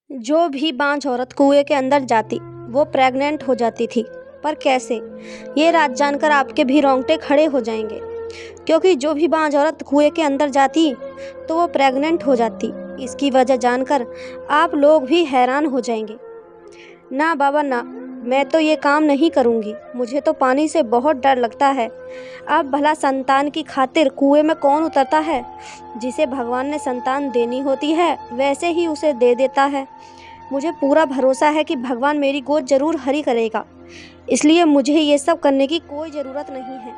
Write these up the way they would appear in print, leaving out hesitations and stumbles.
जो भी बांझ औरत कुएं के अंदर जाती वो प्रेग्नेंट हो जाती थी। पर कैसे? ये राज जानकर आपके भी रोंगटे खड़े हो जाएंगे, क्योंकि जो भी बांझ औरत कुएं के अंदर जाती तो वो प्रेग्नेंट हो जाती। इसकी वजह जानकर आप लोग भी हैरान हो जाएंगे। ना बाबा ना, मैं तो ये काम नहीं करूँगी। मुझे तो पानी से बहुत डर लगता है। अब भला संतान की खातिर कुएं में कौन उतरता है? जिसे भगवान ने संतान देनी होती है वैसे ही उसे दे देता है। मुझे पूरा भरोसा है कि भगवान मेरी गोद जरूर हरी करेगा, इसलिए मुझे ये सब करने की कोई ज़रूरत नहीं है।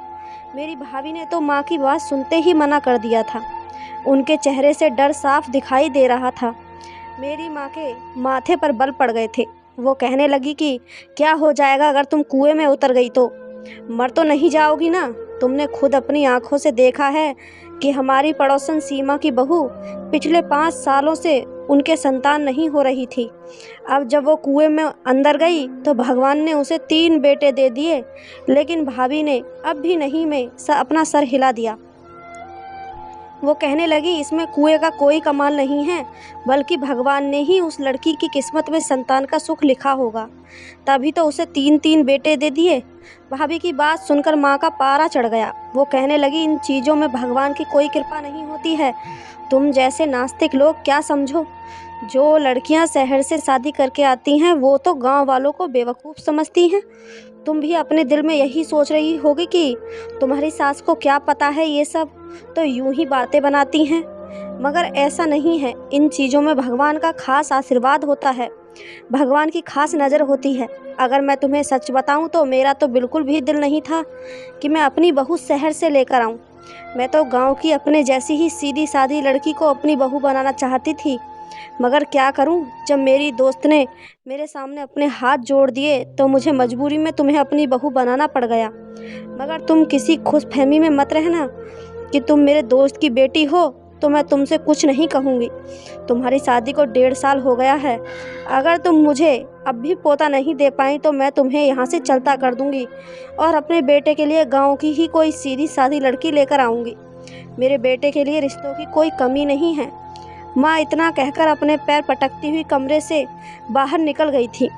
मेरी भाभी ने तो माँ की बात सुनते ही मना कर दिया था। उनके चेहरे से डर साफ दिखाई दे रहा था। मेरी माँ के माथे पर बल पड़ गए थे। वो कहने लगी कि क्या हो जाएगा अगर तुम कुएं में उतर गई तो? मर तो नहीं जाओगी ना? तुमने खुद अपनी आंखों से देखा है कि हमारी पड़ोसन सीमा की बहू पिछले 5 सालों से उनके संतान नहीं हो रही थी। अब जब वो कुएं में अंदर गई तो भगवान ने उसे 3 बेटे दे दिए, लेकिन भाभी ने अब भी नहीं में अपना सर हिला दिया। वो कहने लगी इसमें कुएं का कोई कमाल नहीं है, बल्कि भगवान ने ही उस लड़की की किस्मत में संतान का सुख लिखा होगा, तभी तो उसे 3-3 बेटे दे दिए। भाभी की बात सुनकर माँ का पारा चढ़ गया। वो कहने लगी इन चीज़ों में भगवान की कोई कृपा नहीं होती है। तुम जैसे नास्तिक लोग क्या समझो? जो लड़कियां शहर से शादी करके आती हैं वो तो गांव वालों को बेवकूफ़ समझती हैं। तुम भी अपने दिल में यही सोच रही होगी कि तुम्हारी सास को क्या पता है ये सब, तो यूं ही बातें बनाती हैं। मगर ऐसा नहीं है। इन चीज़ों में भगवान का खास आशीर्वाद होता है, भगवान की खास नज़र होती है। अगर मैं तुम्हें सच बताऊं तो मेरा तो बिल्कुल भी दिल नहीं था कि मैं अपनी बहू शहर से लेकर आऊं। मैं तो गांव की अपने जैसी ही सीधी सादी लड़की को अपनी बहू बनाना चाहती थी। मगर क्या करूं, जब मेरी दोस्त ने मेरे सामने अपने हाथ जोड़ दिए तो मुझे मजबूरी में तुम्हें अपनी बहू बनाना पड़ गया। मगर तुम किसी खुशफहमी में मत रहना कि तुम मेरे दोस्त की बेटी हो तो मैं तुमसे कुछ नहीं कहूँगी। तुम्हारी शादी को 1.5 साल हो गया है। अगर तुम मुझे अब भी पोता नहीं दे पाई तो मैं तुम्हें यहाँ से चलता कर दूँगी और अपने बेटे के लिए गांव की ही कोई सीधी सादी लड़की लेकर आऊँगी। मेरे बेटे के लिए रिश्तों की कोई कमी नहीं है। माँ इतना कहकर अपने पैर पटकती हुई कमरे से बाहर निकल गई थी।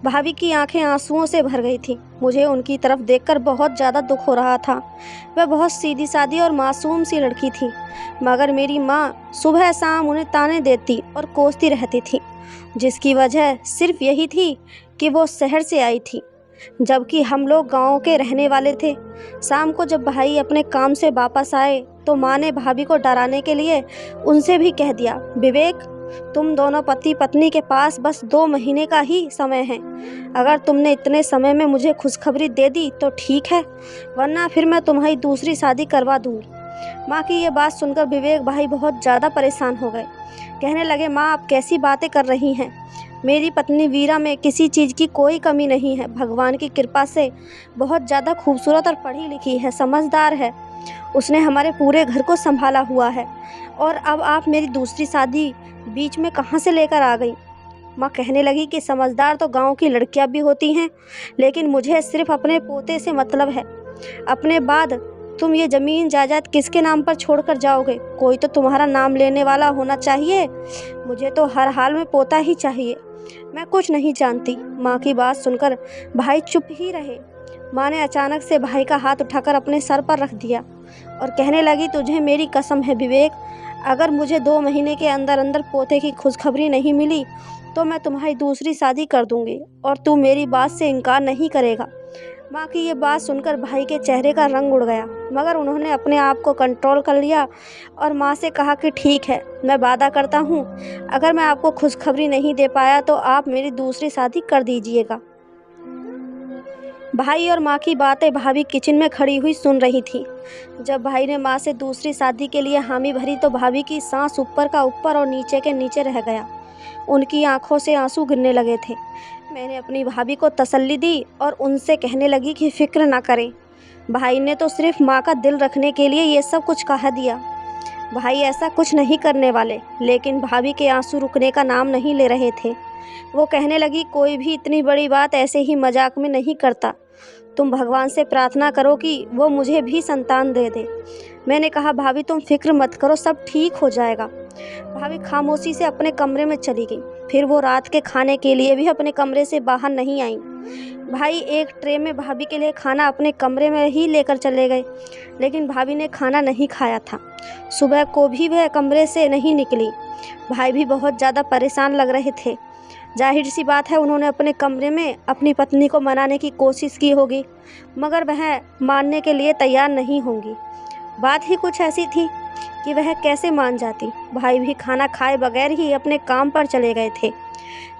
भाभी की आंखें आंसुओं से भर गई थी। मुझे उनकी तरफ देखकर बहुत ज़्यादा दुख हो रहा था। वह बहुत सीधी सादी और मासूम सी लड़की थी, मगर मेरी माँ सुबह शाम उन्हें ताने देती और कोसती रहती थी, जिसकी वजह सिर्फ यही थी कि वो शहर से आई थी, जबकि हम लोग गांव के रहने वाले थे। शाम को जब भाई अपने काम से वापस आए तो माँ ने भाभी को डराने के लिए उनसे भी कह दिया, विवेक, तुम दोनों पति पत्नी के पास बस 2 महीने का ही समय है। अगर तुमने इतने समय में मुझे खुशखबरी दे दी तो ठीक है, वरना फिर मैं तुम्हारी दूसरी शादी करवा दूंगी। माँ की ये बात सुनकर विवेक भाई बहुत ज़्यादा परेशान हो गए। कहने लगे, माँ आप कैसी बातें कर रही हैं? मेरी पत्नी वीरा में किसी चीज़ की कोई कमी नहीं है। भगवान की कृपा से बहुत ज़्यादा खूबसूरत और पढ़ी लिखी है, समझदार है। उसने हमारे पूरे घर को संभाला हुआ है, और अब आप मेरी दूसरी शादी बीच में कहाँ से लेकर आ गई? माँ कहने लगी कि समझदार तो गांव की लड़कियां भी होती हैं, लेकिन मुझे सिर्फ अपने पोते से मतलब है। अपने बाद तुम ये ज़मीन जायदाद किसके नाम पर छोड़कर जाओगे? कोई तो तुम्हारा नाम लेने वाला होना चाहिए। मुझे तो हर हाल में पोता ही चाहिए। मैं कुछ नहीं जानती। माँ की बात सुनकर भाई चुप ही रहे। माँ ने अचानक से भाई का हाथ उठाकर अपने सर पर रख दिया और कहने लगी, तुझे मेरी कसम है विवेक, अगर मुझे 2 महीने के अंदर अंदर पोते की खुशखबरी नहीं मिली तो मैं तुम्हारी दूसरी शादी कर दूंगी और तू मेरी बात से इनकार नहीं करेगा। माँ की ये बात सुनकर भाई के चेहरे का रंग उड़ गया, मगर उन्होंने अपने आप को कंट्रोल कर लिया और माँ से कहा कि ठीक है, मैं वादा करता हूँ, अगर मैं आपको खुशखबरी नहीं दे पाया तो आप मेरी दूसरी शादी कर दीजिएगा। भाई और माँ की बातें भाभी किचन में खड़ी हुई सुन रही थी। जब भाई ने माँ से दूसरी शादी के लिए हामी भरी तो भाभी की सांस ऊपर का ऊपर और नीचे के नीचे रह गया। उनकी आंखों से आंसू गिरने लगे थे। मैंने अपनी भाभी को तसल्ली दी और उनसे कहने लगी कि फिक्र ना करें। भाई ने तो सिर्फ माँ का दिल रखने के लिए ये सब कुछ कह दिया। भाई ऐसा कुछ नहीं करने वाले, लेकिन भाभी के आंसू रुकने का नाम नहीं ले रहे थे। वो कहने लगी, कोई भी इतनी बड़ी बात ऐसे ही मजाक में नहीं करता। तुम भगवान से प्रार्थना करो कि वो मुझे भी संतान दे दे। मैंने कहा, भाभी तुम फिक्र मत करो, सब ठीक हो जाएगा। भाभी खामोशी से अपने कमरे में चली गई। फिर वो रात के खाने के लिए भी अपने कमरे से बाहर नहीं आई। भाई एक ट्रे में भाभी के लिए खाना अपने कमरे में ही लेकर चले गए, लेकिन भाभी ने खाना नहीं खाया था। सुबह को भी वह कमरे से नहीं निकली। भाई भी बहुत ज़्यादा परेशान लग रहे थे। जाहिर सी बात है, उन्होंने अपने कमरे में अपनी पत्नी को मनाने की कोशिश की होगी, मगर वह मानने के लिए तैयार नहीं होंगी। बात ही कुछ ऐसी थी कि वह कैसे मान जाती। भाई भी खाना खाए बगैर ही अपने काम पर चले गए थे।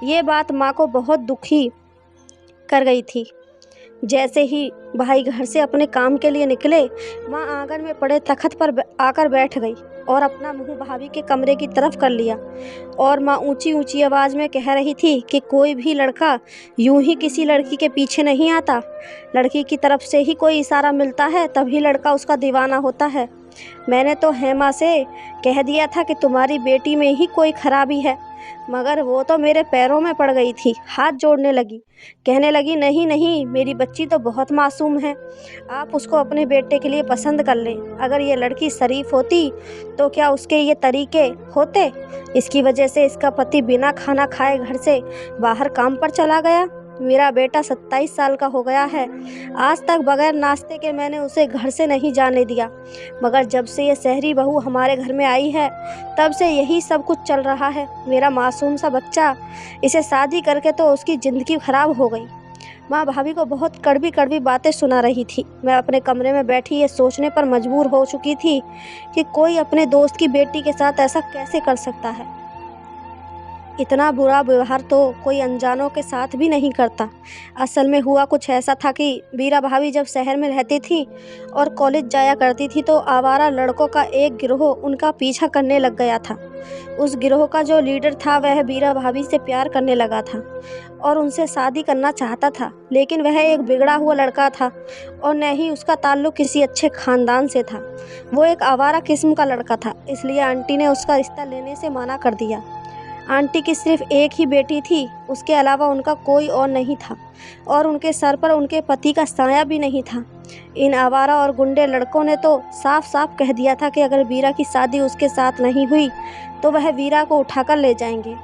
ये बात माँ को बहुत दुखी कर गई थी। जैसे ही भाई घर से अपने काम के लिए निकले, माँ आंगन में पड़े तख्त पर आकर बैठ गई और अपना मुंह भाभी के कमरे की तरफ कर लिया। और माँ ऊंची ऊंची आवाज़ में कह रही थी कि कोई भी लड़का यूं ही किसी लड़की के पीछे नहीं आता। लड़की की तरफ से ही कोई इशारा मिलता है तभी लड़का उसका दीवाना होता है। मैंने तो हेमा से कह दिया था कि तुम्हारी बेटी में ही कोई खराबी है, मगर वो तो मेरे पैरों में पड़ गई थी। हाथ जोड़ने लगी, कहने लगी नहीं नहीं, मेरी बच्ची तो बहुत मासूम है, आप उसको अपने बेटे के लिए पसंद कर लें। अगर ये लड़की शरीफ होती तो क्या उसके ये तरीके होते? इसकी वजह से इसका पति बिना खाना खाए घर से बाहर काम पर चला गया। मेरा बेटा 27 साल का हो गया है, आज तक बगैर नाश्ते के मैंने उसे घर से नहीं जाने दिया, मगर जब से ये शहरी बहू हमारे घर में आई है तब से यही सब कुछ चल रहा है। मेरा मासूम सा बच्चा, इसे शादी करके तो उसकी ज़िंदगी खराब हो गई। माँ भाभी को बहुत कड़वी कड़वी बातें सुना रही थी। मैं अपने कमरे में बैठी ये सोचने पर मजबूर हो चुकी थी कि कोई अपने दोस्त की बेटी के साथ ऐसा कैसे कर सकता है। इतना बुरा व्यवहार तो कोई अनजानों के साथ भी नहीं करता। असल में हुआ कुछ ऐसा था कि बीरा भाभी जब शहर में रहती थी और कॉलेज जाया करती थी तो आवारा लड़कों का एक गिरोह उनका पीछा करने लग गया था। उस गिरोह का जो लीडर था वह बीरा भाभी से प्यार करने लगा था और उनसे शादी करना चाहता था, लेकिन वह एक बिगड़ा हुआ लड़का था और न ही उसका ताल्लुक किसी अच्छे खानदान से था। वो एक आवारा किस्म का लड़का था, इसलिए आंटी ने उसका रिश्ता लेने से मना कर दिया। आंटी की सिर्फ एक ही बेटी थी, उसके अलावा उनका कोई और नहीं था और उनके सर पर उनके पति का साया भी नहीं था। इन आवारा और गुंडे लड़कों ने तो साफ साफ कह दिया था कि अगर वीरा की शादी उसके साथ नहीं हुई तो वह वीरा को उठाकर ले जाएंगे।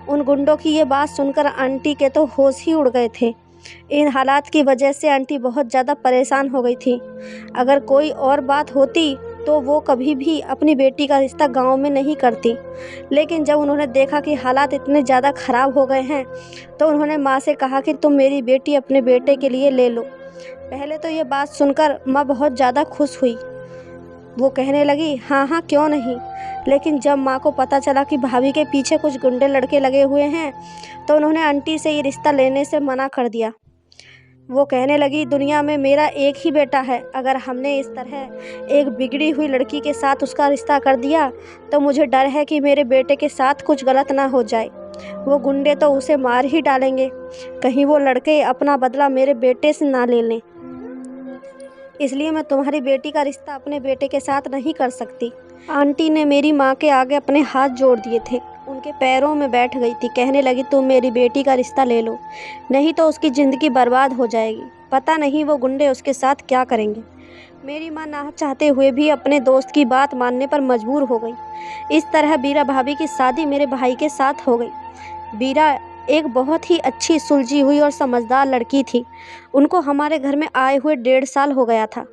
उन गुंडों की ये बात सुनकर आंटी के तो होश ही उड़ गए थे। इन हालात की वजह से आंटी बहुत ज़्यादा परेशान हो गई थी। अगर कोई और बात होती तो वो कभी भी अपनी बेटी का रिश्ता गांव में नहीं करती, लेकिन जब उन्होंने देखा कि हालात इतने ज़्यादा ख़राब हो गए हैं तो उन्होंने माँ से कहा कि तुम मेरी बेटी अपने बेटे के लिए ले लो। पहले तो ये बात सुनकर माँ बहुत ज़्यादा खुश हुई। वो कहने लगी हाँ हाँ क्यों नहीं, लेकिन जब माँ को पता चला कि भाभी के पीछे कुछ गुंडे लड़के लगे हुए हैं तो उन्होंने आंटी से ये रिश्ता लेने से मना कर दिया। वो कहने लगी दुनिया में मेरा एक ही बेटा है, अगर हमने इस तरह एक बिगड़ी हुई लड़की के साथ उसका रिश्ता कर दिया तो मुझे डर है कि मेरे बेटे के साथ कुछ गलत ना हो जाए। वो गुंडे तो उसे मार ही डालेंगे, कहीं वो लड़के अपना बदला मेरे बेटे से ना ले लें। इसलिए मैं तुम्हारी बेटी का रिश्ता अपने बेटे के साथ नहीं कर सकती। आंटी ने मेरी माँ के आगे अपने हाथ जोड़ दिए थे, उनके पैरों में बैठ गई थी। कहने लगी तुम मेरी बेटी का रिश्ता ले लो, नहीं तो उसकी ज़िंदगी बर्बाद हो जाएगी। पता नहीं वो गुंडे उसके साथ क्या करेंगे। मेरी माँ ना चाहते हुए भी अपने दोस्त की बात मानने पर मजबूर हो गई। इस तरह बीरा भाभी की शादी मेरे भाई के साथ हो गई। बीरा एक बहुत ही अच्छी सुलझी हुई और समझदार लड़की थी। उनको हमारे घर में आए हुए 1.5 साल हो गया था,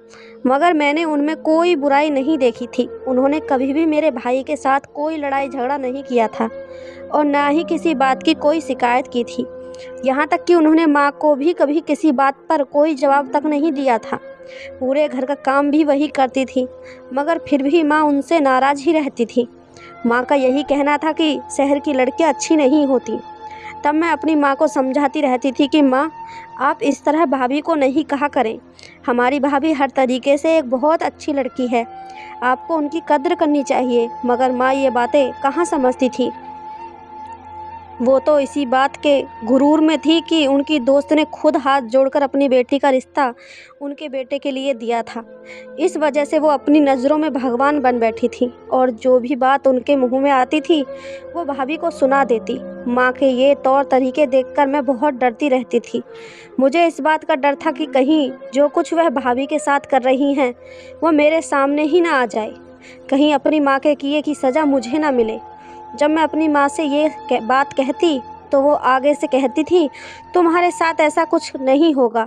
मगर मैंने उनमें कोई बुराई नहीं देखी थी। उन्होंने कभी भी मेरे भाई के साथ कोई लड़ाई झगड़ा नहीं किया था और ना ही किसी बात की कोई शिकायत की थी। यहाँ तक कि उन्होंने माँ को भी कभी किसी बात पर कोई जवाब तक नहीं दिया था। पूरे घर का काम भी वही करती थी, मगर फिर भी माँ उनसे नाराज़ ही रहती थी। माँ का यही कहना था कि शहर की लड़कियाँ अच्छी नहीं होती। तब मैं अपनी माँ को समझाती रहती थी कि माँ आप इस तरह भाभी को नहीं कहा करें, हमारी भाभी हर तरीके से एक बहुत अच्छी लड़की है, आपको उनकी कद्र करनी चाहिए। मगर माँ ये बातें कहाँ समझती थी। वो तो इसी बात के गुरूर में थी कि उनकी दोस्त ने खुद हाथ जोड़कर अपनी बेटी का रिश्ता उनके बेटे के लिए दिया था। इस वजह से वो अपनी नज़रों में भगवान बन बैठी थी और जो भी बात उनके मुंह में आती थी वो भाभी को सुना देती। माँ के ये तौर तरीके देखकर मैं बहुत डरती रहती थी। मुझे इस बात का डर था कि कहीं जो कुछ वह भाभी के साथ कर रही हैं वो मेरे सामने ही ना आ जाए। कहीं अपनी माँ के किए की सज़ा मुझे ना मिले। जब मैं अपनी माँ से ये बात कहती तो वो आगे से कहती थी, तुम्हारे साथ ऐसा कुछ नहीं होगा,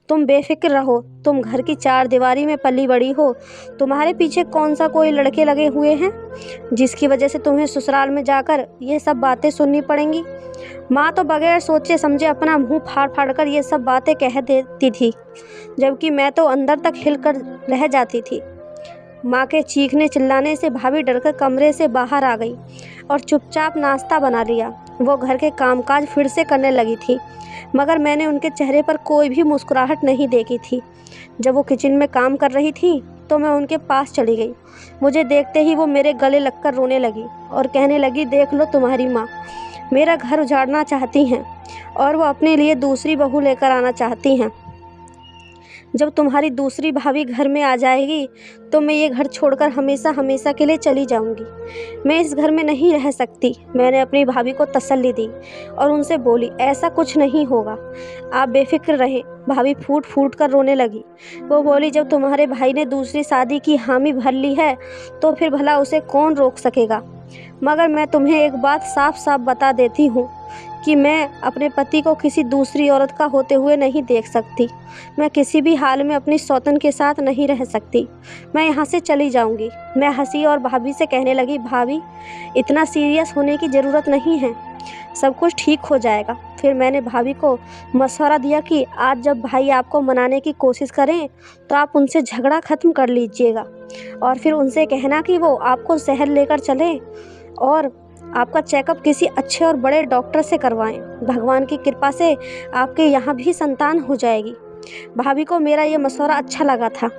तुम बेफिक्र रहो, तुम घर की चार दीवारी में पली बड़ी हो, तुम्हारे पीछे कौन सा कोई लड़के लगे हुए हैं जिसकी वजह से तुम्हें ससुराल में जाकर ये सब बातें सुननी पड़ेंगी। माँ तो बगैर सोचे समझे अपना मुंह फाड़ फाड़ कर ये सब बातें कह देती थी, जबकि मैं तो अंदर तक हिल कर रह जाती थी। माँ के चीखने चिल्लाने से भाभी डरकर कमरे से बाहर आ गई और चुपचाप नाश्ता बना लिया। वो घर के कामकाज फिर से करने लगी थी, मगर मैंने उनके चेहरे पर कोई भी मुस्कुराहट नहीं देखी थी। जब वो किचन में काम कर रही थी तो मैं उनके पास चली गई। मुझे देखते ही वो मेरे गले लगकर रोने लगी और कहने लगी, देख लो तुम्हारी माँ मेरा घर उजाड़ना चाहती हैं और वो अपने लिए दूसरी बहू लेकर आना चाहती हैं। जब तुम्हारी दूसरी भाभी घर में आ जाएगी तो मैं ये घर छोड़कर हमेशा हमेशा के लिए चली जाऊंगी। मैं इस घर में नहीं रह सकती। मैंने अपनी भाभी को तसल्ली दी और उनसे बोली, ऐसा कुछ नहीं होगा, आप बेफिक्र रहें। भाभी फूट फूट कर रोने लगी। वो बोली, जब तुम्हारे भाई ने दूसरी शादी की हामी भर ली है तो फिर भला उसे कौन रोक सकेगा। मगर मैं तुम्हें एक बात साफ साफ बता देती हूँ कि मैं अपने पति को किसी दूसरी औरत का होते हुए नहीं देख सकती। मैं किसी भी हाल में अपनी सौतन के साथ नहीं रह सकती। मैं यहाँ से चली जाऊँगी। मैं हंसी और भाभी से कहने लगी, भाभी इतना सीरियस होने की ज़रूरत नहीं है, सब कुछ ठीक हो जाएगा। फिर मैंने भाभी को मशवरा दिया कि आज जब भाई आपको मनाने की कोशिश करें तो आप उनसे झगड़ा ख़त्म कर लीजिएगा और फिर उनसे कहना कि वो आपको शहर लेकर चलें और आपका चेकअप किसी अच्छे और बड़े डॉक्टर से करवाएं। भगवान की कृपा से आपके यहाँ भी संतान हो जाएगी। भाभी को मेरा ये मशवरा अच्छा लगा था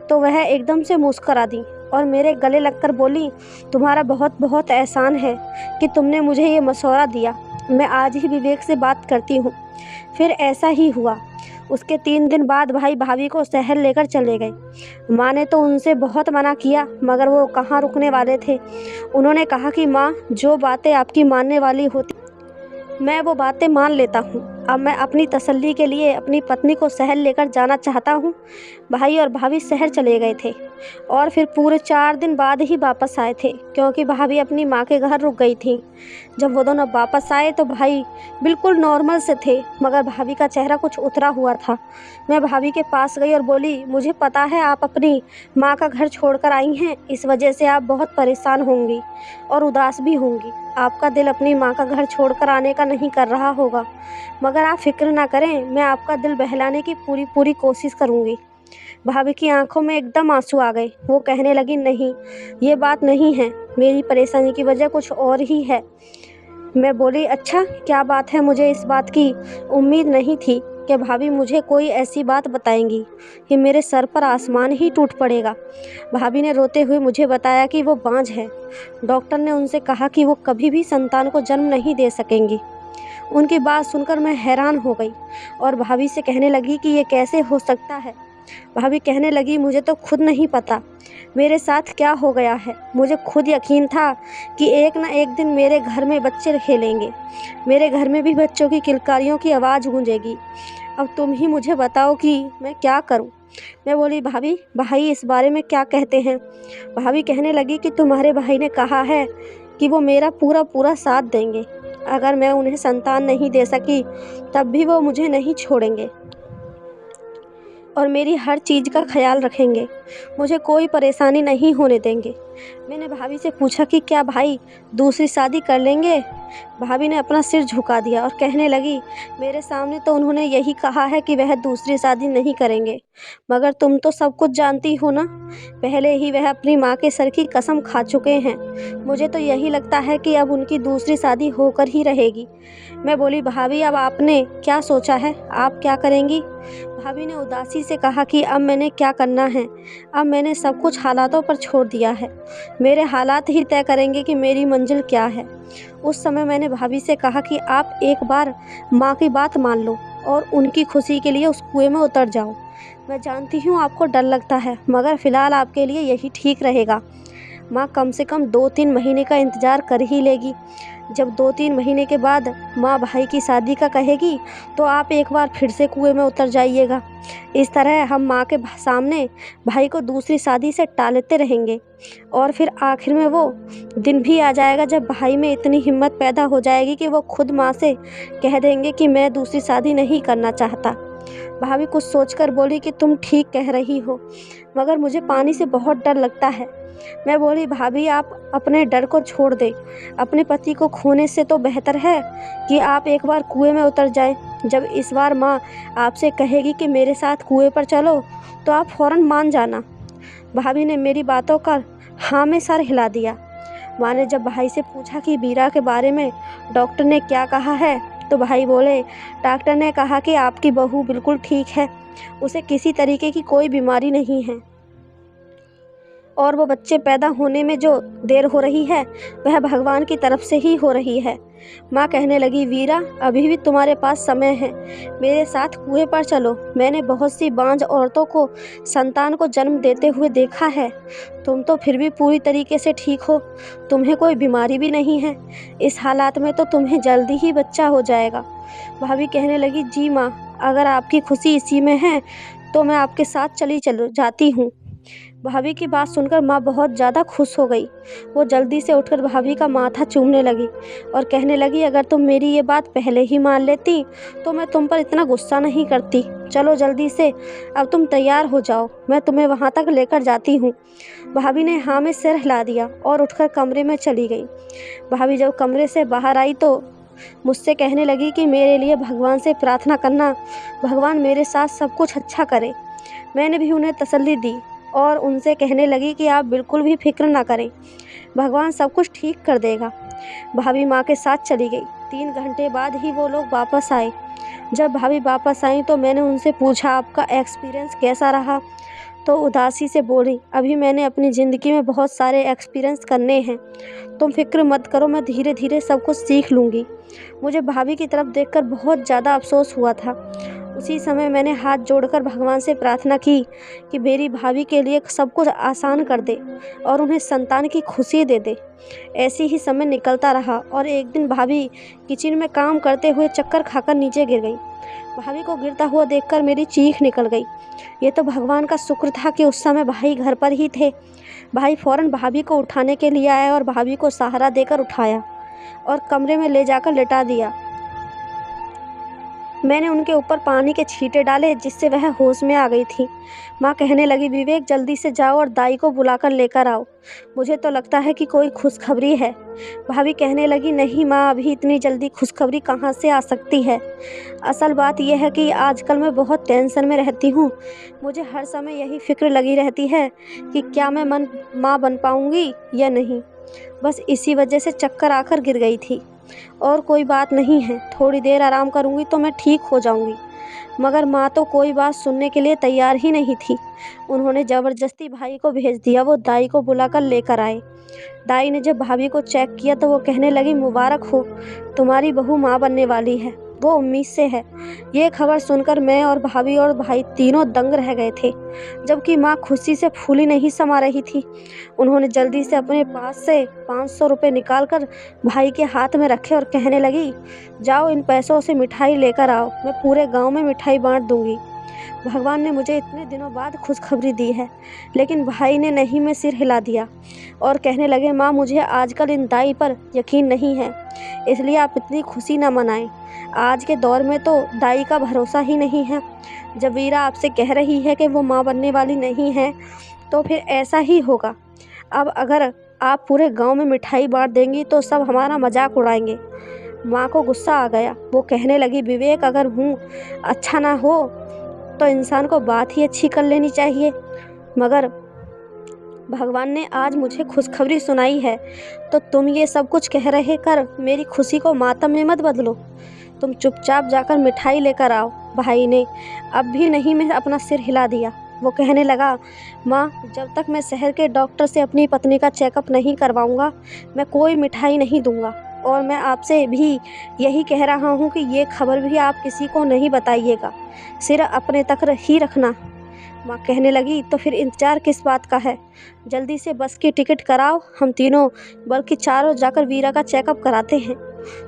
तो वह एकदम से मुस्कुरा दी और मेरे गले लगकर बोली, तुम्हारा बहुत बहुत एहसान है कि तुमने मुझे ये मशवरा दिया। मैं आज ही विवेक से बात करती हूँ। फिर ऐसा ही हुआ। उसके 3 दिन बाद भाई भाभी को शहर लेकर चले गए। माँ ने तो उनसे बहुत मना किया मगर वो कहाँ रुकने वाले थे। उन्होंने कहा कि माँ, जो बातें आपकी मानने वाली होती मैं वो बातें मान लेता हूँ। अब मैं अपनी तसल्ली के लिए अपनी पत्नी को शहर लेकर जाना चाहता हूँ। भाई और भाभी शहर चले गए थे और फिर पूरे 4 दिन बाद ही वापस आए थे, क्योंकि भाभी अपनी माँ के घर रुक गई थी। जब वो दोनों वापस आए तो भाई बिल्कुल नॉर्मल से थे, मगर भाभी का चेहरा कुछ उतरा हुआ था। मैं भाभी के पास गई और बोली, मुझे पता है आप अपनी माँ का घर छोड़कर आई हैं, इस वजह से आप बहुत परेशान होंगी और उदास भी होंगी। आपका दिल अपनी माँ का घर छोड़कर आने का नहीं कर रहा होगा, मगर आप फिक्र ना करें, मैं आपका दिल बहलाने की पूरी कोशिश करूँगी। भाभी की आंखों में एकदम आंसू आ गए। वो कहने लगी, नहीं, ये बात नहीं है, मेरी परेशानी की वजह कुछ और ही है। मैं बोली, अच्छा क्या बात है। मुझे इस बात की उम्मीद नहीं थी कि भाभी मुझे कोई ऐसी बात बताएंगी कि मेरे सर पर आसमान ही टूट पड़ेगा। भाभी ने रोते हुए मुझे बताया कि वो बांझ है। डॉक्टर ने उनसे कहा कि वो कभी भी संतान को जन्म नहीं दे सकेंगी। उनकी बात सुनकर मैं हैरान हो गई और भाभी से कहने लगी कि ये कैसे हो सकता है। भाभी कहने लगी, मुझे तो खुद नहीं पता मेरे साथ क्या हो गया है। मुझे खुद यकीन था कि एक ना एक दिन मेरे घर में बच्चे खेलेंगे, मेरे घर में भी बच्चों की किलकारियों की आवाज़ गूंजेगी। अब तुम ही मुझे बताओ कि मैं क्या करूं। मैं बोली, भाभी भाई इस बारे में क्या कहते हैं। भाभी कहने लगी कि तुम्हारे भाई ने कहा है कि वो मेरा पूरा साथ देंगे। अगर मैं उन्हें संतान नहीं दे सकी तब भी वो मुझे नहीं छोड़ेंगे और मेरी हर चीज़ का ख्याल रखेंगे, मुझे कोई परेशानी नहीं होने देंगे। मैंने भाभी से पूछा कि क्या भाई दूसरी शादी कर लेंगे। भाभी ने अपना सिर झुका दिया और कहने लगी, मेरे सामने तो उन्होंने यही कहा है कि वह दूसरी शादी नहीं करेंगे, मगर तुम तो सब कुछ जानती हो ना, पहले ही वह अपनी माँ के सर की कसम खा चुके हैं। मुझे तो यही लगता है कि अब उनकी दूसरी शादी होकर ही रहेगी। मैं बोली, भाभी अब आपने क्या सोचा है, आप क्या करेंगी। भाभी ने उदासी से कहा कि अब मैंने क्या करना है, अब मैंने सब कुछ हालातों पर छोड़ दिया है। मेरे हालात ही तय करेंगे कि मेरी मंजिल क्या है। उस समय मैंने भाभी से कहा कि आप एक बार माँ की बात मान लो और उनकी खुशी के लिए उस कुएं में उतर जाओ। मैं जानती हूँ आपको डर लगता है, मगर फ़िलहाल आपके लिए यही ठीक रहेगा। माँ कम से कम 2-3 महीने का इंतज़ार कर ही लेगी। जब 2-3 महीने के बाद माँ भाई की शादी का कहेगी तो आप एक बार फिर से कुएं में उतर जाइएगा। इस तरह हम माँ के सामने भाई को दूसरी शादी से टालते रहेंगे और फिर आखिर में वो दिन भी आ जाएगा जब भाई में इतनी हिम्मत पैदा हो जाएगी कि वो खुद माँ से कह देंगे कि मैं दूसरी शादी नहीं करना चाहता। भाभी कुछ सोचकर बोली कि तुम ठीक कह रही हो, मगर मुझे पानी से बहुत डर लगता है। मैं बोली, भाभी आप अपने डर को छोड़ दें। अपने पति को खोने से तो बेहतर है कि आप एक बार कुएं में उतर जाएं। जब इस बार माँ आपसे कहेगी कि मेरे साथ कुएं पर चलो तो आप फ़ौरन मान जाना। भाभी ने मेरी बातों का हाँ में सर हिला दिया। माँ ने जब भाई से पूछा कि वीरा के बारे में डॉक्टर ने क्या कहा है, तो भाई बोले, डॉक्टर ने कहा कि आपकी बहू बिल्कुल ठीक है, उसे किसी तरीके की कोई बीमारी नहीं है और वो बच्चे पैदा होने में जो देर हो रही है वह भगवान की तरफ से ही हो रही है। माँ कहने लगी, वीरा अभी भी तुम्हारे पास समय है, मेरे साथ कुएं पर चलो। मैंने बहुत सी बांझ औरतों को संतान को जन्म देते हुए देखा है। तुम तो फिर भी पूरी तरीके से ठीक हो, तुम्हें कोई बीमारी भी नहीं है। इस हालात में तो तुम्हें जल्दी ही बच्चा हो जाएगा। भाभी कहने लगी, जी माँ, अगर आपकी खुशी इसी में है तो मैं आपके साथ चली जाती हूँ। भाभी की बात सुनकर माँ बहुत ज़्यादा खुश हो गई। वो जल्दी से उठकर भाभी का माथा चूमने लगी और कहने लगी, अगर तुम मेरी ये बात पहले ही मान लेती तो मैं तुम पर इतना गुस्सा नहीं करती। चलो जल्दी से, अब तुम तैयार हो जाओ, मैं तुम्हें वहाँ तक लेकर जाती हूँ। भाभी ने हाँ में सिर हिला दिया और उठकर कमरे में चली गई। भाभी जब कमरे से बाहर आई तो मुझसे कहने लगी कि मेरे लिए भगवान से प्रार्थना करना, भगवान मेरे साथ सब कुछ अच्छा करे। मैंने भी उन्हें तसल्ली दी और उनसे कहने लगी कि आप बिल्कुल भी फिक्र ना करें, भगवान सब कुछ ठीक कर देगा। भाभी माँ के साथ चली गई। 3 घंटे बाद ही वो लोग वापस आए। जब भाभी वापस आई तो मैंने उनसे पूछा, आपका एक्सपीरियंस कैसा रहा? तो उदासी से बोली, अभी मैंने अपनी ज़िंदगी में बहुत सारे एक्सपीरियंस करने हैं, तुम फिक्र मत करो, मैं धीरे धीरे सब कुछ सीख लूँगी। मुझे भाभी की तरफ देखकर बहुत ज़्यादा अफसोस हुआ था। उसी समय मैंने हाथ जोड़कर भगवान से प्रार्थना की कि मेरी भाभी के लिए सब कुछ आसान कर दे और उन्हें संतान की खुशी दे दे। ऐसे ही समय निकलता रहा और एक दिन भाभी किचन में काम करते हुए चक्कर खाकर नीचे गिर गई। भाभी को गिरता हुआ देखकर मेरी चीख निकल गई। ये तो भगवान का शुक्र था कि उस समय भाई घर पर ही थे। भाई फौरन भाभी को उठाने के लिए आया और भाभी को सहारा देकर उठाया और कमरे में ले जाकर लेटा दिया। मैंने उनके ऊपर पानी के छींटे डाले जिससे वह होश में आ गई थी। माँ कहने लगी, विवेक जल्दी से जाओ और दाई को बुलाकर लेकर आओ, मुझे तो लगता है कि कोई खुशखबरी है। भाभी कहने लगी, नहीं माँ, अभी इतनी जल्दी खुशखबरी कहाँ से आ सकती है। असल बात यह है कि आजकल मैं बहुत टेंशन में रहती हूँ। मुझे हर समय यही फिक्र लगी रहती है कि क्या मैं माँ बन पाऊँगी या नहीं। बस इसी वजह से चक्कर आकर गिर गई थी और कोई बात नहीं है, थोड़ी देर आराम करूँगी तो मैं ठीक हो जाऊँगी। मगर माँ तो कोई बात सुनने के लिए तैयार ही नहीं थी। उन्होंने ज़बरदस्ती भाई को भेज दिया। वो दाई को बुलाकर लेकर आए। दाई ने जब भाभी को चेक किया तो वो कहने लगी, मुबारक हो, तुम्हारी बहू माँ बनने वाली है, वो उम्मीद से है। ये खबर सुनकर मैं और भाभी और भाई तीनों दंग रह गए थे, जबकि माँ खुशी से फूली नहीं समा रही थी। उन्होंने जल्दी से अपने पास से 500 रुपये निकालकर भाई के हाथ में रखे और कहने लगी, जाओ इन पैसों से मिठाई लेकर आओ, मैं पूरे गांव में मिठाई बांट दूंगी। भगवान ने मुझे इतने दिनों बाद खुशखबरी दी है। लेकिन भाई ने नहीं में सिर हिला दिया और कहने लगे, माँ मुझे आजकल इन दाई पर यकीन नहीं है, इसलिए आप इतनी खुशी न मनाएं। आज के दौर में तो दाई का भरोसा ही नहीं है। जब वीरा आपसे कह रही है कि वो माँ बनने वाली नहीं है तो फिर ऐसा ही होगा। अब अगर आप पूरे गांव में मिठाई बांट देंगी तो सब हमारा मजाक उड़ाएंगे। माँ को गुस्सा आ गया। वो कहने लगी, विवेक अगर हूँ अच्छा ना हो तो इंसान को बात ही अच्छी कर लेनी चाहिए, मगर भगवान ने आज मुझे खुशखबरी सुनाई है तो तुम ये सब कुछ कह रहे कर मेरी खुशी को मातम में मत बदलो। तुम चुपचाप जाकर मिठाई लेकर आओ। भाई ने अब भी नहीं में अपना सिर हिला दिया। वो कहने लगा, माँ जब तक मैं शहर के डॉक्टर से अपनी पत्नी का चेकअप नहीं करवाऊँगा मैं कोई मिठाई नहीं दूँगा, और मैं आपसे भी यही कह रहा हूँ कि ये खबर भी आप किसी को नहीं बताइएगा, सिर्फ अपने तक ही रखना। माँ कहने लगी, तो फिर इंतज़ार किस बात का है, जल्दी से बस की टिकट कराओ, हम तीनों बल्कि चारों जाकर वीरा का चेकअप कराते हैं।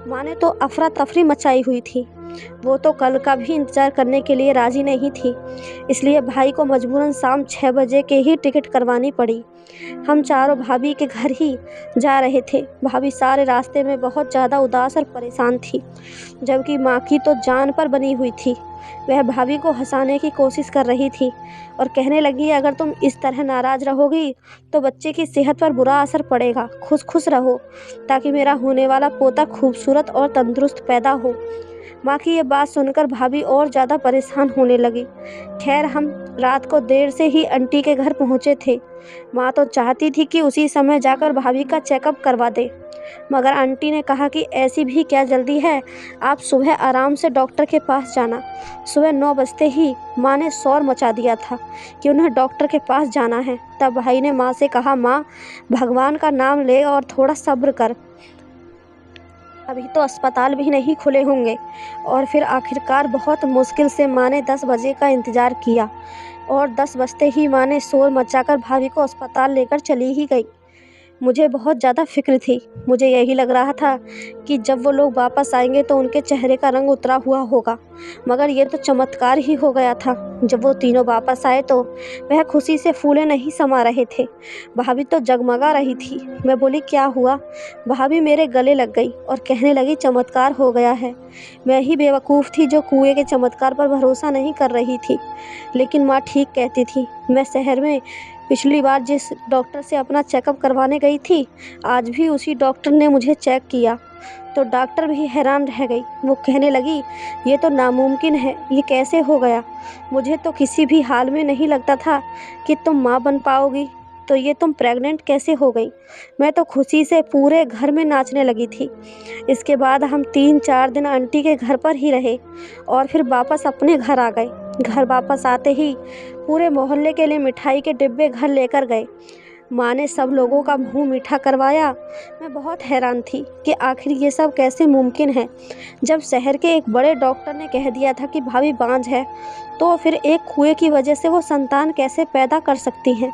माँ ने तो अफरा तफरी मचाई हुई थी। वो तो कल का भी इंतज़ार करने के लिए राज़ी नहीं थी, इसलिए भाई को मजबूरन शाम 6 बजे के ही टिकट करवानी पड़ी। हम चारों भाभी के घर ही जा रहे थे। भाभी सारे रास्ते में बहुत ज़्यादा उदास और परेशान थी, जबकि माँ की तो जान पर बनी हुई थी। वह भाभी को हंसाने की कोशिश कर रही थी और कहने लगी, अगर तुम इस तरह नाराज़ रहोगी तो बच्चे की सेहत पर बुरा असर पड़ेगा। खुश खुश रहो ताकि मेरा होने वाला पोता खूबसूरत और तंदुरुस्त पैदा हो। माँ की ये बात सुनकर भाभी और ज़्यादा परेशान होने लगी। खैर, हम रात को देर से ही आंटी के घर पहुँचे थे। माँ तो चाहती थी कि उसी समय जाकर भाभी का चेकअप करवा दे, मगर आंटी ने कहा कि ऐसी भी क्या जल्दी है, आप सुबह आराम से डॉक्टर के पास जाना। सुबह 9 बजते ही माँ ने शोर मचा दिया था कि उन्हें डॉक्टर के पास जाना है। तब भाई ने माँ से कहा, माँ, भगवान का नाम ले और थोड़ा सब्र कर, अभी तो अस्पताल भी नहीं खुले होंगे। और फिर आखिरकार बहुत मुश्किल से माँ ने 10 बजे का इंतज़ार किया और 10 बजते ही माँ ने शोर मचाकर भाभी को अस्पताल लेकर चली ही गई। मुझे बहुत ज़्यादा फ़िक्र थी। मुझे यही लग रहा था कि जब वो लोग वापस आएंगे तो उनके चेहरे का रंग उतरा हुआ होगा, मगर ये तो चमत्कार ही हो गया था। जब वो तीनों वापस आए तो वह खुशी से फूले नहीं समा रहे थे। भाभी तो जगमगा रही थी। मैं बोली, क्या हुआ? भाभी मेरे गले लग गई और कहने लगी, चमत्कार हो गया है। मैं ही बेवकूफ़ थी जो कुएं के चमत्कार पर भरोसा नहीं कर रही थी, लेकिन माँ ठीक कहती थी। मैं शहर में पिछली बार जिस डॉक्टर से अपना चेकअप करवाने गई थी, आज भी उसी डॉक्टर ने मुझे चेक किया तो डॉक्टर भी हैरान रह गई। वो कहने लगी, ये तो नामुमकिन है, ये कैसे हो गया? मुझे तो किसी भी हाल में नहीं लगता था कि तुम माँ बन पाओगी, तो ये तुम प्रेग्नेंट कैसे हो गई? मैं तो खुशी से पूरे घर में नाचने लगी थी। इसके बाद हम 3-4 दिन आंटी के घर पर ही रहे और फिर वापस अपने घर आ गए। घर वापस आते ही पूरे मोहल्ले के लिए मिठाई के डिब्बे घर लेकर गए। माँ ने सब लोगों का मुंह मीठा करवाया। मैं बहुत हैरान थी कि आखिर ये सब कैसे मुमकिन है। जब शहर के एक बड़े डॉक्टर ने कह दिया था कि भाभी बांझ है, तो फिर एक कुएं की वजह से वो संतान कैसे पैदा कर सकती हैं?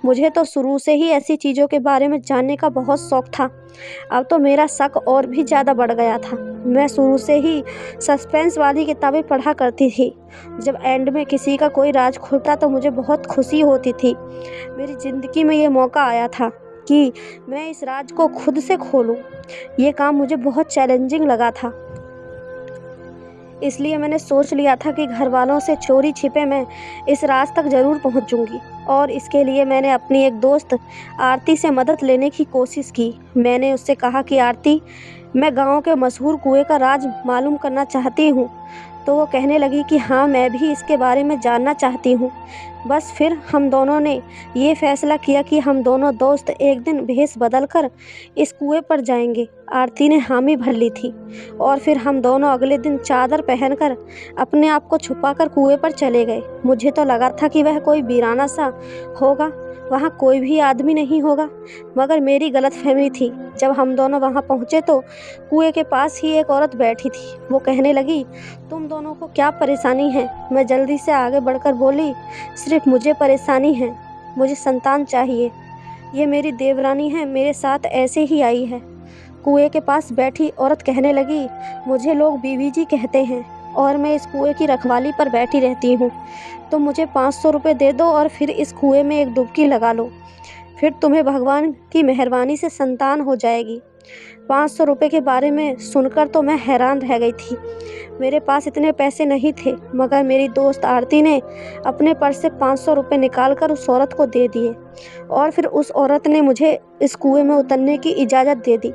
मुझे तो शुरू से ही ऐसी चीज़ों के बारे में जानने का बहुत शौक था। अब तो मेरा शक और भी ज़्यादा बढ़ गया था। मैं शुरू से ही सस्पेंस वाली किताबें पढ़ा करती थी। जब एंड में किसी का कोई राज खुलता तो मुझे बहुत खुशी होती थी। मेरी ज़िंदगी में ये मौका आया था कि मैं इस राज को खुद से खोलूं। ये काम मुझे बहुत चैलेंजिंग लगा था, इसलिए मैंने सोच लिया था कि घर वालों से चोरी छिपे मैं इस राज तक ज़रूर पहुंचूंगी। और इसके लिए मैंने अपनी एक दोस्त आरती से मदद लेने की कोशिश की। मैंने उससे कहा कि आरती, मैं गांव के मशहूर कुएं का राज मालूम करना चाहती हूँ। तो वो कहने लगी कि हाँ, मैं भी इसके बारे में जानना चाहती हूँ। बस फिर हम दोनों ने ये फैसला किया कि हम दोनों दोस्त एक दिन भेष बदल कर इस कुएं पर जाएंगे। आरती ने हामी भर ली थी और फिर हम दोनों अगले दिन चादर पहनकर अपने आप को छुपाकर कुएं पर चले गए। मुझे तो लगा था कि वह कोई वीराना सा होगा, वहाँ कोई भी आदमी नहीं होगा, मगर मेरी गलतफहमी थी। जब हम दोनों वहाँ पहुँचे तो कुएं के पास ही एक औरत बैठी थी। वो कहने लगी, तुम दोनों को क्या परेशानी है? मैं जल्दी से आगे बढ़कर बोली, सिर्फ मुझे परेशानी है, मुझे संतान चाहिए। ये मेरी देवरानी है, मेरे साथ ऐसे ही आई है। कुएं के पास बैठी औरत कहने लगी, मुझे लोग बीवी जी कहते हैं और मैं इस कुएं की रखवाली पर बैठी रहती हूँ। तो मुझे 500 रुपये दे दो और फिर इस कुएं में एक डुबकी लगा लो, फिर तुम्हें भगवान की मेहरबानी से संतान हो जाएगी। 500 रुपये के बारे में सुनकर तो मैं हैरान रह गई थी। मेरे पास इतने पैसे नहीं थे, मगर मेरी दोस्त आरती ने अपने पर्स से 500 रुपये निकाल कर उस औरत को दे दिए और फिर उस औरत ने मुझे इस कुएं में उतरने की इजाज़त दे दी।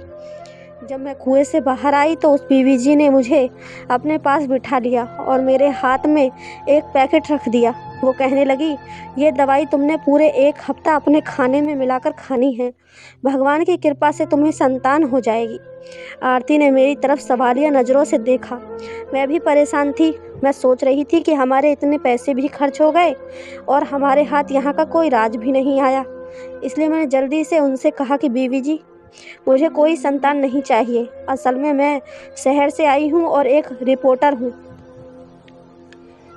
जब मैं कुएं से बाहर आई तो उस बीवी जी ने मुझे अपने पास बिठा लिया और मेरे हाथ में एक पैकेट रख दिया। वो कहने लगी, ये दवाई तुमने पूरे 1 हफ्ता अपने खाने में मिलाकर खानी है, भगवान की कृपा से तुम्हें संतान हो जाएगी। आरती ने मेरी तरफ सवालिया नज़रों से देखा। मैं भी परेशान थी। मैं सोच रही थी कि हमारे इतने पैसे भी खर्च हो गए और हमारे हाथ यहाँ का कोई राज भी नहीं आया। इसलिए मैंने जल्दी से उनसे कहा कि बीवी जी, मुझे कोई संतान नहीं चाहिए। असल में मैं शहर से आई हूँ और एक रिपोर्टर हूँ।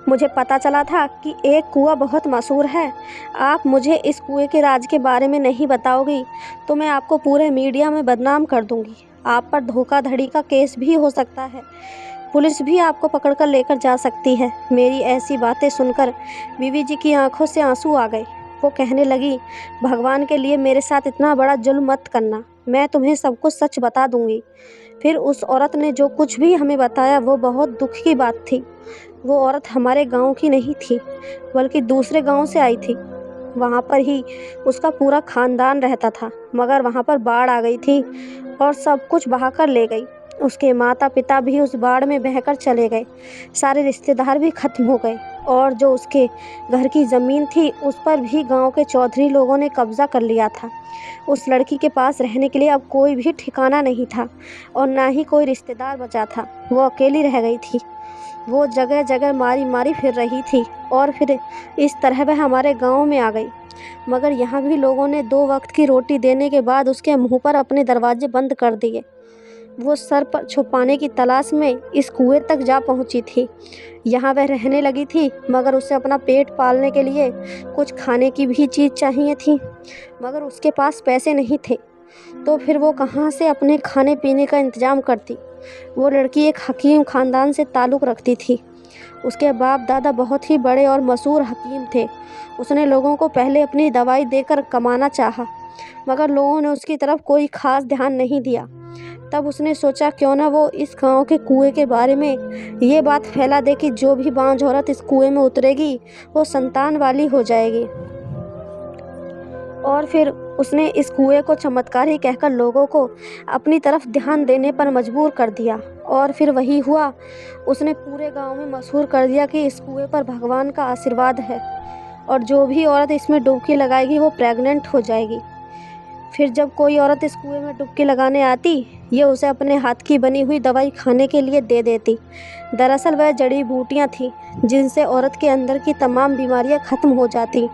मुझे पता चला था कि एक कुआं बहुत मशहूर है। आप मुझे इस कुएं के राज के बारे में नहीं बताओगी तो मैं आपको पूरे मीडिया में बदनाम कर दूंगी। आप पर धोखाधड़ी का केस भी हो सकता है। पुलिस भी आपको पकड़कर लेकर जा सकती है। मेरी ऐसी बातें सुनकर बीवी जी की आंखों से आंसू आ गए। वो कहने लगी, भगवान के लिए मेरे साथ इतना बड़ा जुल्म मत करना, मैं तुम्हें सब कुछ सच बता दूंगी। फिर उस औरत ने जो कुछ भी हमें बताया वो बहुत दुख की बात थी। वो औरत हमारे गांव की नहीं थी, बल्कि दूसरे गांव से आई थी। वहाँ पर ही उसका पूरा खानदान रहता था, मगर वहाँ पर बाढ़ आ गई थी और सब कुछ बहाकर ले गई। उसके माता पिता भी उस बाढ़ में बहकर चले गए। सारे रिश्तेदार भी खत्म हो गए और जो उसके घर की ज़मीन थी उस पर भी गांव के चौधरी लोगों ने कब्जा कर लिया था। उस लड़की के पास रहने के लिए अब कोई भी ठिकाना नहीं था और ना ही कोई रिश्तेदार बचा था। वो अकेली रह गई थी। वो जगह जगह मारी मारी फिर रही थी और फिर इस तरह वह हमारे गांव में आ गई। मगर यहाँ भी लोगों ने 2 वक्त की रोटी देने के बाद उसके मुंह पर अपने दरवाजे बंद कर दिए। वो सर पर छुपाने की तलाश में इस कुएं तक जा पहुंची थी। यहाँ वह रहने लगी थी, मगर उसे अपना पेट पालने के लिए कुछ खाने की भी चीज़ चाहिए थी, मगर उसके पास पैसे नहीं थे। तो फिर वो कहाँ से अपने खाने पीने का इंतज़ाम करती। वो लड़की एक हकीम ख़ानदान से ताल्लुक़ रखती थी। उसके बाप दादा बहुत ही बड़े और मशहूर हकीम थे। उसने लोगों को पहले अपनी दवाई देकर कमाना चाहा, मगर लोगों ने उसकी तरफ कोई ख़ास ध्यान नहीं दिया। तब उसने सोचा क्यों ना वो इस गांव के कुएं के बारे में ये बात फैला दे कि जो भी बांझ औरत इस कुएं में उतरेगी वो संतान वाली हो जाएगी। और फिर उसने इस कुएं को चमत्कार ही कहकर लोगों को अपनी तरफ ध्यान देने पर मजबूर कर दिया। और फिर वही हुआ, उसने पूरे गांव में मशहूर कर दिया कि इस कुएं पर भगवान का आशीर्वाद है और जो भी औरत इसमें डुबकी लगाएगी वो प्रेग्नेंट हो जाएगी। फिर जब कोई औरत इस कुएं में डुबकी लगाने आती, ये उसे अपने हाथ की बनी हुई दवाई खाने के लिए दे देती। दरअसल वह जड़ी बूटियां थीं जिनसे औरत के अंदर की तमाम बीमारियां ख़त्म हो जाती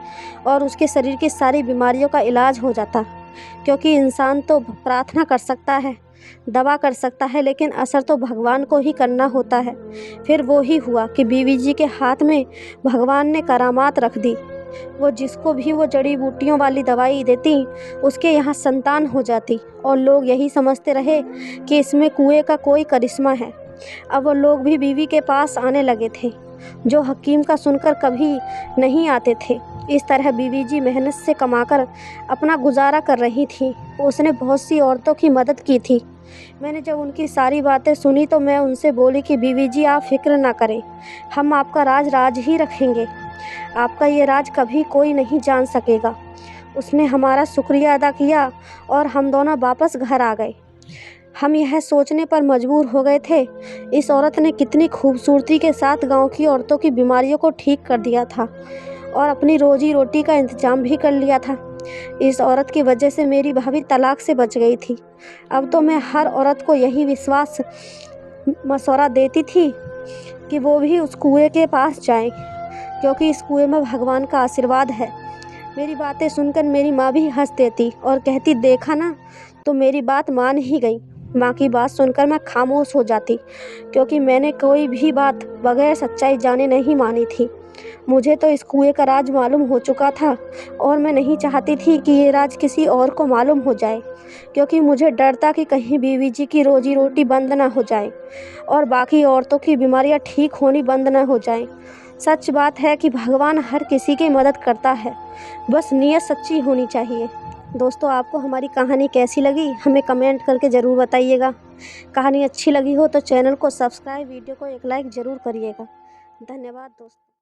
और उसके शरीर की सारी बीमारियों का इलाज हो जाता। क्योंकि इंसान तो प्रार्थना कर सकता है, दवा कर सकता है, लेकिन असर तो भगवान को ही करना होता है। फिर वो ही हुआ कि बीवी जी के हाथ में भगवान ने करामात रख दी। वो जिसको भी वो जड़ी बूटियों वाली दवाई देती उसके यहाँ संतान हो जाती और लोग यही समझते रहे कि इसमें कुएं का कोई करिश्मा है। अब वो लोग भी बीवी के पास आने लगे थे, जो हकीम का सुनकर कभी नहीं आते थे। इस तरह बीवी जी मेहनत से कमाकर अपना गुजारा कर रही थी। उसने बहुत सी औरतों की मदद की थी। मैंने जब उनकी सारी बातें सुनी तो मैं उनसे बोली कि बीवी जी आप फिक्र ना करें, हम आपका राज ही रखेंगे। आपका ये राज कभी कोई नहीं जान सकेगा। उसने हमारा शुक्रिया अदा किया और हम दोनों वापस घर आ गए। हम यह सोचने पर मजबूर हो गए थे, इस औरत ने कितनी खूबसूरती के साथ गांव की औरतों की बीमारियों को ठीक कर दिया था और अपनी रोजी रोटी का इंतजाम भी कर लिया था। इस औरत की वजह से मेरी भाभी तलाक से बच गई थी। अब तो मैं हर औरत को यही विश्वास मशवरा देती थी कि वो भी उस कुएं के पास जाएं, क्योंकि इस कुएं में भगवान का आशीर्वाद है। मेरी बातें सुनकर मेरी माँ भी हंस देती और कहती, देखा ना, तो मेरी बात मान ही गई। माँ की बात सुनकर मैं खामोश हो जाती, क्योंकि मैंने कोई भी बात बगैर सच्चाई जाने नहीं मानी थी। मुझे तो इस कुएं का राज मालूम हो चुका था और मैं नहीं चाहती थी कि ये राज किसी और को मालूम हो जाए, क्योंकि मुझे डर था कि कहीं बीवी जी की रोजी रोटी बंद ना हो जाए और बाकी औरतों की बीमारियां ठीक होनी बंद ना हो जाएं। सच बात है कि भगवान हर किसी की मदद करता है, बस नीयत सच्ची होनी चाहिए। दोस्तों, आपको हमारी कहानी कैसी लगी हमें कमेंट करके ज़रूर बताइएगा। कहानी अच्छी लगी हो तो चैनल को सब्सक्राइब, वीडियो को एक लाइक ज़रूर करिएगा। धन्यवाद दोस्तों।